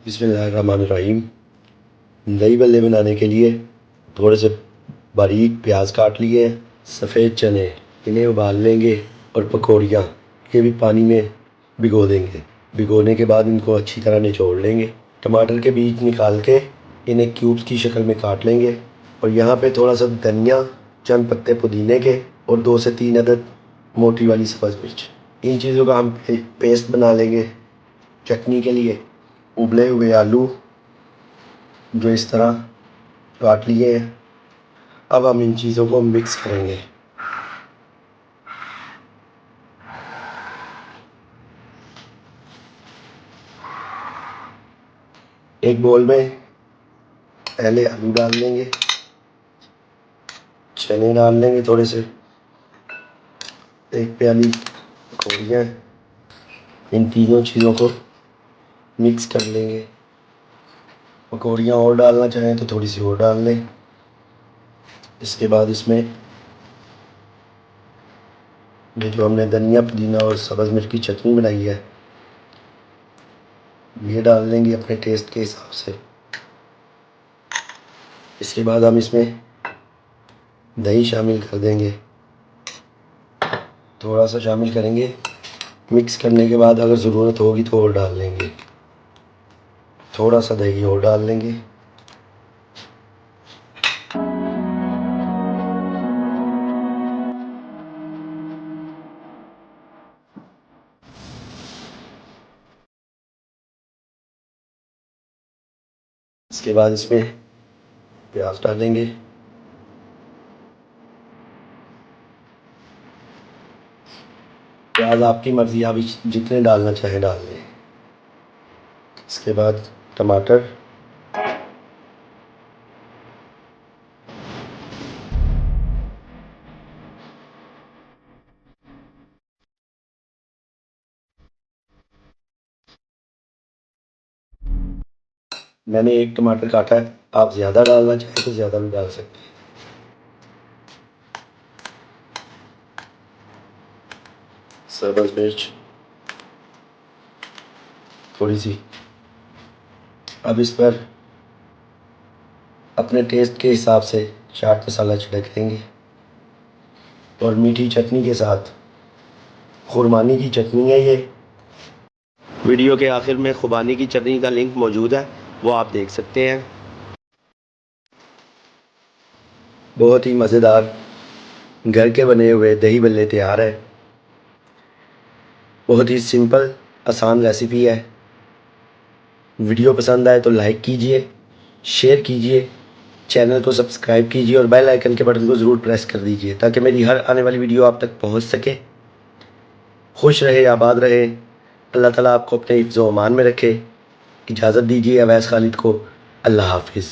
बिस्मिल्लाहिर्रहमानिर्रहीम। दही बल्ले बनाने के लिए थोड़े से बारीक प्याज काट लिए हैं, सफ़ेद चने इन्हें उबाल लेंगे और पकौड़ियाँ ये भी पानी में भिगो देंगे। भिगोने के बाद इनको अच्छी तरह निचोड़ लेंगे। टमाटर के बीज निकाल के इन्हें क्यूब्स की शक्ल में काट लेंगे और यहाँ पे थोड़ा सा धनिया, चंद पत्ते पुदीने के और 2 से 3 अदद मोटी वाली सब्ज़ मिर्च, इन चीज़ों का हम पेस्ट बना लेंगे। चटनी के लिए उबले हुए आलू जो इस तरह काट लिए हैं, अब हम इन चीज़ों को मिक्स करेंगे। एक बोल में पहले आलू डाल लेंगे, चने डाल लेंगे थोड़े से, एक प्याली पकौड़ियाँ, इन तीनों चीज़ों को मिक्स कर लेंगे। पकौड़ियाँ और डालना चाहें तो थोड़ी सी और डाल लें। इसके बाद इसमें ये जो हमने धनिया, पुदीना और सब्ज़ मिर्च की चटनी बनाई है ये डाल लेंगे अपने टेस्ट के हिसाब से। इसके बाद हम इसमें दही शामिल कर देंगे, थोड़ा सा शामिल करेंगे। मिक्स करने के बाद अगर ज़रूरत होगी तो और डाल लेंगे, थोड़ा सा दही और डाल लेंगे। इसके बाद इसमें प्याज डालेंगे, प्याज आपकी मर्ज़ी, आप जितने डालना चाहें डाल लें। इसके बाद टमाटर, मैंने एक टमाटर काटा है, आप ज़्यादा डालना चाहें तो ज़्यादा भी डाल सकते हैं। सब्ज़ मिर्च थोड़ी सी, अब इस पर अपने टेस्ट के हिसाब से चाट मसाला छिड़क देंगे और मीठी चटनी के साथ, खुरमानी की चटनी है ये। वीडियो के आखिर में खुबानी की चटनी का लिंक मौजूद है, वो आप देख सकते हैं। बहुत ही मज़ेदार घर के बने हुए दही बल्ले तैयार है। बहुत ही सिंपल आसान रेसिपी है। वीडियो पसंद आए तो लाइक कीजिए, शेयर कीजिए, चैनल को सब्सक्राइब कीजिए और बेल आइकन के बटन को ज़रूर प्रेस कर दीजिए ताकि मेरी हर आने वाली वीडियो आप तक पहुंच सके। खुश रहे, आबाद रहे, अल्लाह ताला आपको अपने हिफ्ज़-ओ-अमान में रखे। इजाज़त दीजिए अवैस खालिद को। अल्लाह हाफिज़।